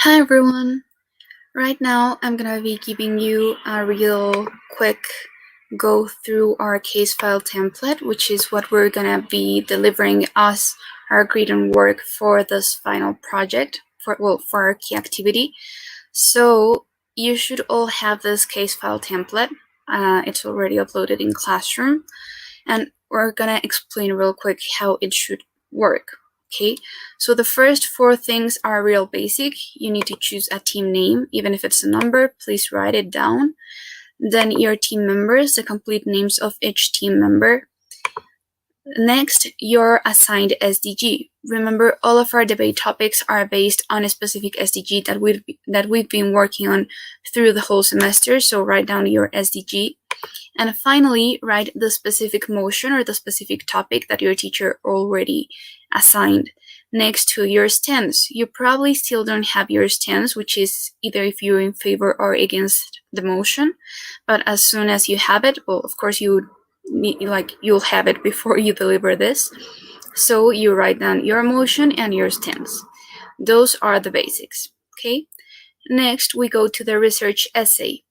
Hi everyone. Right now I'm gonna be giving you a real quick go through our case file template, which is what we're gonna be delivering as our grading work for this final project for our key activity. So you should all have this case file template. It's already uploaded in Classroom, and we're gonna explain real quick how it should work. Okay, so the first four things are real basic. You need to choose a team name, even if it's a number, please write it down. Then your team members, the complete names of each team member. Next, your assigned SDG. Remember, all of our debate topics are based on a specific SDG that we've been working on through the whole semester, so write down your SDG. And finally, write the specific motion or the specific topic that your teacher already assigned next to your stance. You probably still don't have your stance, which is either if you're in favor or against the motion. But as soon as you have it, well, of course you'll have it before you deliver this. So you write down your motion and your stance. Those are the basics, okay? Next, we go to the research essay.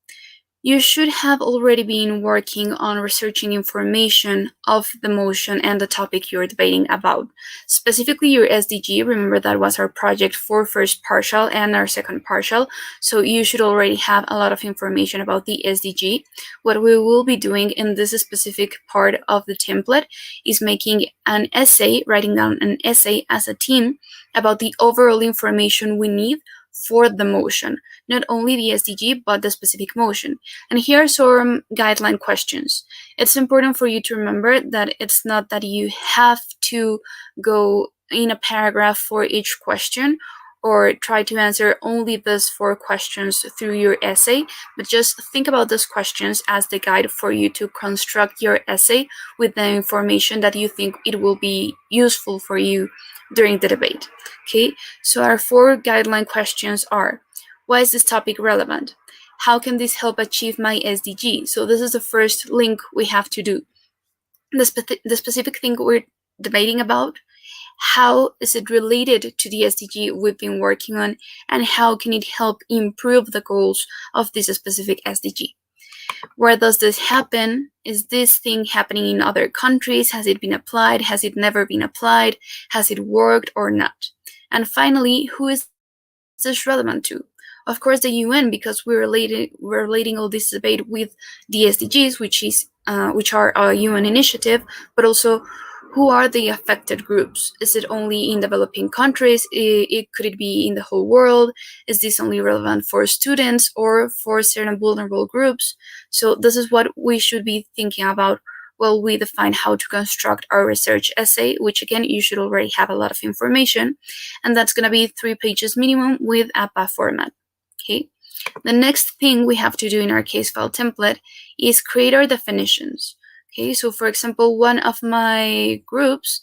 You should have already been working on researching information of the motion and the topic you're debating about. Specifically your SDG, remember that was our project for first partial and our second partial, so you should already have a lot of information about the SDG. What we will be doing in this specific part of the template is making an essay, writing down an essay as a team about the overall information we need for the motion, not only the SDG, but the specific motion. And here are some guideline questions. It's important for you to remember that it's not that you have to go in a paragraph for each question or try to answer only these 4 questions through your essay, but just think about those questions as the guide for you to construct your essay with the information that you think it will be useful for you during the debate. Okay, so our 4 guideline questions are: why is this topic relevant? How can this help achieve my SDG? So this is the first link we have to do. The specific thing we're debating about, how is it related to the SDG we've been working on, and how can it help improve the goals of this specific SDG? Where does this happen? Is this thing happening in other countries? Has it been applied? Has it never been applied? Has it worked or not? And finally, who is this relevant to? Of course, the UN, because we're relating all this debate with the SDGs, which are a UN initiative, but also who are the affected groups? Is it only in developing countries? Could it be in the whole world? Is this only relevant for students or for certain vulnerable groups? So this is what we should be thinking about while we define how to construct our research essay, which again, you should already have a lot of information. And that's going to be 3 pages minimum with APA format. Okay. The next thing we have to do in our case file template is create our definitions. Okay, so for example, one of my groups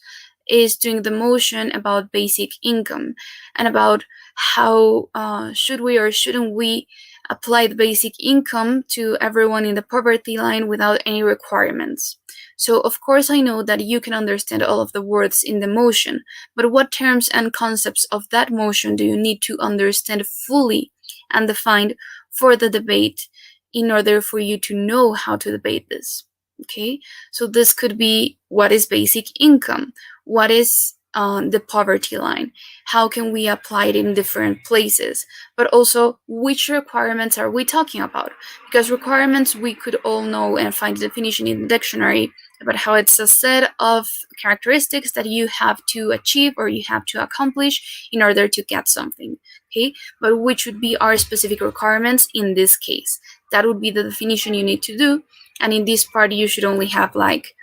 is doing the motion about basic income and about how should we or shouldn't we apply the basic income to everyone in the poverty line without any requirements. So of course I know that you can understand all of the words in the motion, but what terms and concepts of that motion do you need to understand fully and defined for the debate in order for you to know how to debate this? Okay, so this could be: what is basic income? What is the poverty line? How can we apply it in different places? But also, which requirements are we talking about? Because requirements, we could all know and find the definition in the dictionary about how it's a set of characteristics that you have to achieve or you have to accomplish in order to get something. Okay, but which would be our specific requirements in this case? That would be the definition you need to do. And in this part, you should only have like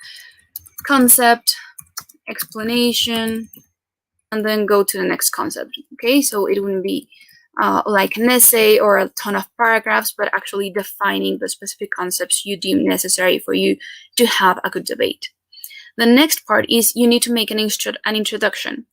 concept, explanation, and then go to the next concept. Okay, so it wouldn't be like an essay or a ton of paragraphs, but actually defining the specific concepts you deem necessary for you to have a good debate. The next part is you need to make an introduction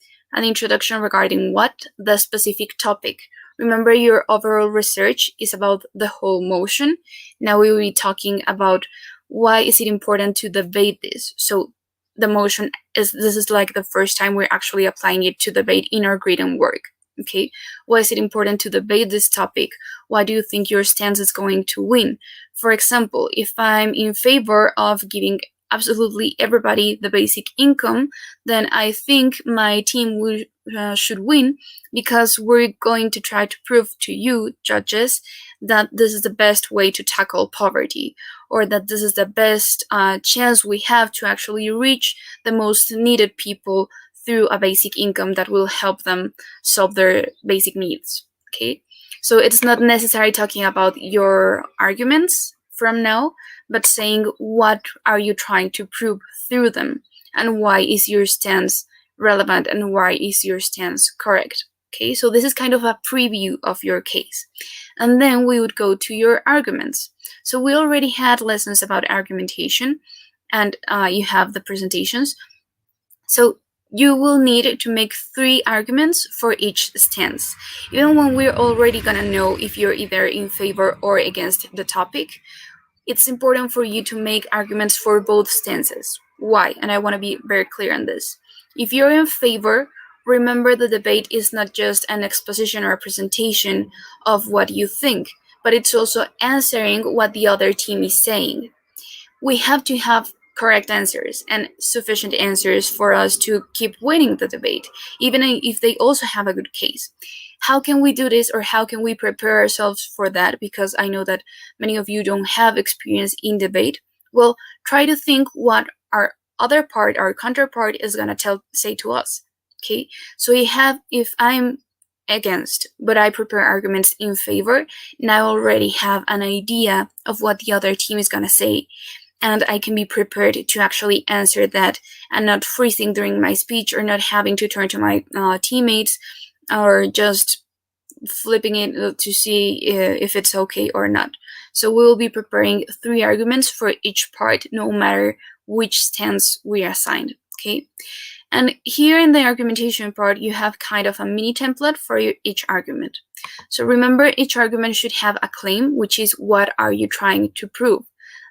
regarding what? The specific topic. Remember, your overall research is about the whole motion. Now we will be talking about why is it important to debate this. So the motion this is like the first time we're actually applying it to debate in our grading work. Okay, why is it important to debate this topic? Why do you think your stance is going to win? For example, if I'm in favor of giving absolutely everybody the basic income, then I think my team should win, because we're going to try to prove to you, judges, that this is the best way to tackle poverty, or that this is the best chance we have to actually reach the most needed people through a basic income that will help them solve their basic needs. Okay, so it's not necessary talking about your arguments from now, but saying what are you trying to prove through them, and why is your stance relevant, and why is your stance correct. Okay, so this is kind of a preview of your case. And then we would go to your arguments. So we already had lessons about argumentation, and you have the presentations. So you will need to make 3 arguments for each stance. Even when we're already gonna know if you're either in favor or against the topic, it's important for you to make arguments for both stances. Why? And I want to be very clear on this. If you're in favor, remember the debate is not just an exposition or a presentation of what you think, but it's also answering what the other team is saying. We have to have correct answers and sufficient answers for us to keep winning the debate, even if they also have a good case. How can we do this, or how can we prepare ourselves for that? Because I know that many of you don't have experience in debate. Well, try to think what our other part, our counterpart, is gonna say to us. Okay, so if I'm against, but I prepare arguments in favor, and I already have an idea of what the other team is gonna say, and I can be prepared to actually answer that, and not freezing during my speech, or not having to turn to my teammates, or just flipping it to see if it's okay or not. So we will be preparing 3 arguments for each part, no matter which stance we assigned. Okay, and here in the argumentation part, you have kind of a mini template for each argument. So remember, each argument should have a claim, which is what are you trying to prove?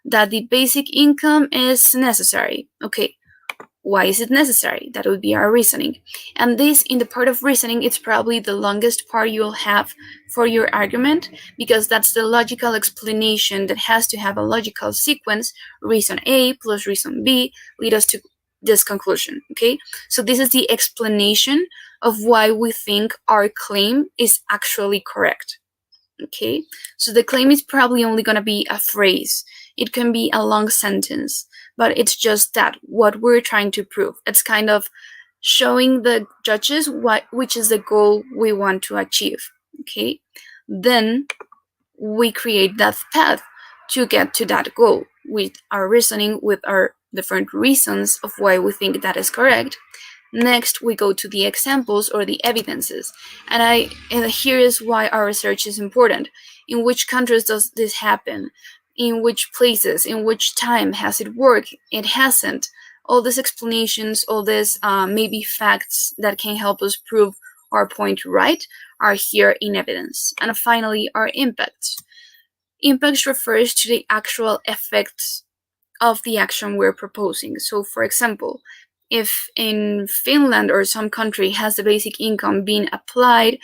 That the basic income is necessary. Okay, why is it necessary? That would be our reasoning. And this, in the part of reasoning, it's probably the longest part you'll have for your argument, because that's the logical explanation that has to have a logical sequence. Reason A plus reason B lead us to this conclusion. Okay, so this is the explanation of why we think our claim is actually correct. Okay, so the claim is probably only going to be a phrase. It can be a long sentence, but it's just that, what we're trying to prove. It's kind of showing the judges which is the goal we want to achieve. Okay, then we create that path to get to that goal with our reasoning, with our different reasons of why we think that is correct. Next, we go to the examples or the evidences. And here is why our research is important. In which countries does this happen? In which places? In which time? Has it worked? It hasn't. All these explanations, all these maybe facts that can help us prove our point right, are here in evidence. And finally, our impacts. Impacts refers to the actual effects of the action we're proposing. So, for example, if in Finland or some country has the basic income being applied,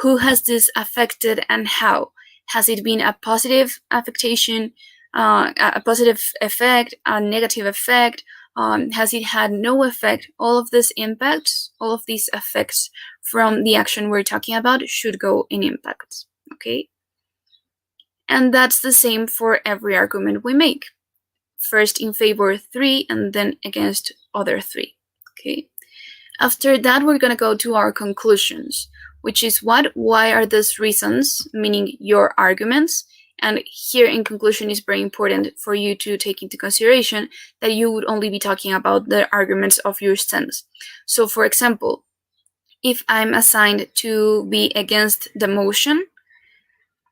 who has this affected and how? Has it been a positive affectation, a positive effect, a negative effect? Has it had no effect? All of these impacts, all of these effects from the action we're talking about should go in impacts. Okay? And that's the same for every argument we make. First in favor 3, and then against other 3. Okay. After that, we're gonna go to our conclusions, which is why are these reasons, meaning your arguments. And here in conclusion is very important for you to take into consideration that you would only be talking about the arguments of your stance. So for example, if I'm assigned to be against the motion,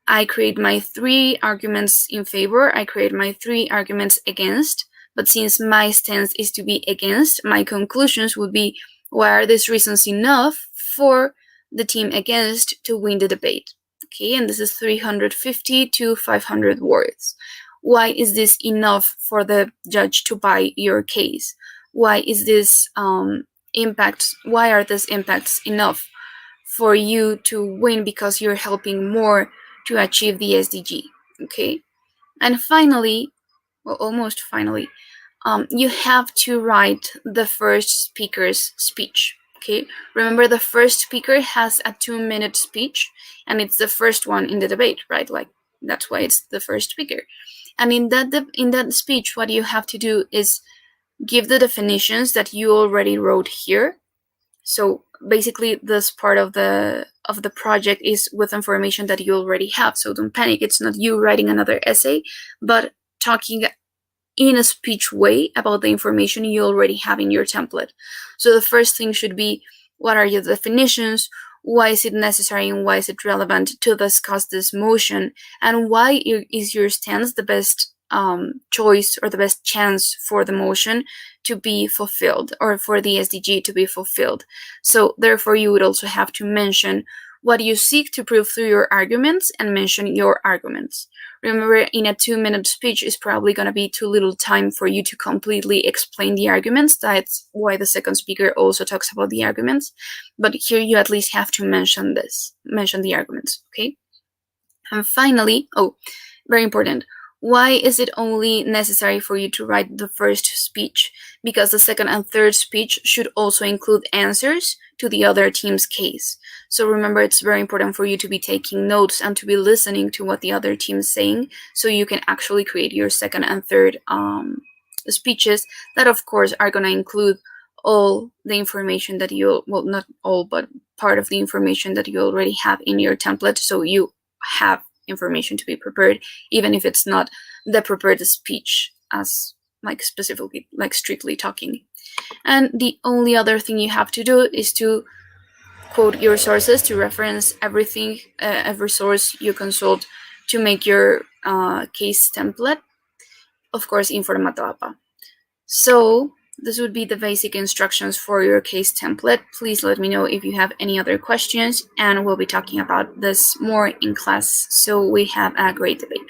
I create my 3 arguments in favor, I create my 3 arguments against, but since my stance is to be against, my conclusions would be, why are these reasons enough for the team against to win the debate? Okay, and this is 350 to 500 words. Why is this enough for the judge to buy your case? Why is this why are these impacts enough for you to win because you're helping more to achieve the SDG. Okay, and finally, well, almost finally, you have to write the first speaker's speech. Okay, remember the first speaker has a 2-minute speech, and it's the first one in the debate, right? Like, that's why it's the first speaker. And in that speech, what you have to do is give the definitions that you already wrote here. So basically, this part of the project is with information that you already have. So don't panic. It's not you writing another essay, but talking in a speech way about the information you already have in your template. So the first thing should be, what are your definitions? Why is it necessary and why is it relevant to discuss this motion? And why is your stance the best choice or the best chance for the motion to be fulfilled, or for the SDG to be fulfilled? So therefore, you would also have to mention what you seek to prove through your arguments and mention your arguments. Remember, in a 2-minute speech is probably going to be too little time for you to completely explain the arguments. That's why the second speaker also talks about the arguments. But here you at least have to mention the arguments, okay? And finally, very important, why is it only necessary for you to write the first speech? Because the second and third speech should also include answers to the other team's case. So remember, it's very important for you to be taking notes and to be listening to what the other team is saying, so you can actually create your second and third speeches that, of course, are going to include all the information that you, well, not all, but part of the information that you already have in your template. So you have information to be prepared, even if it's not the prepared speech as like specifically, like strictly talking. And the only other thing you have to do is to quote your sources, to reference everything, every source you consult to make your case template, of course, in formato APA. So this would be the basic instructions for your case template. Please let me know if you have any other questions, and we'll be talking about this more in class. So we have a great debate.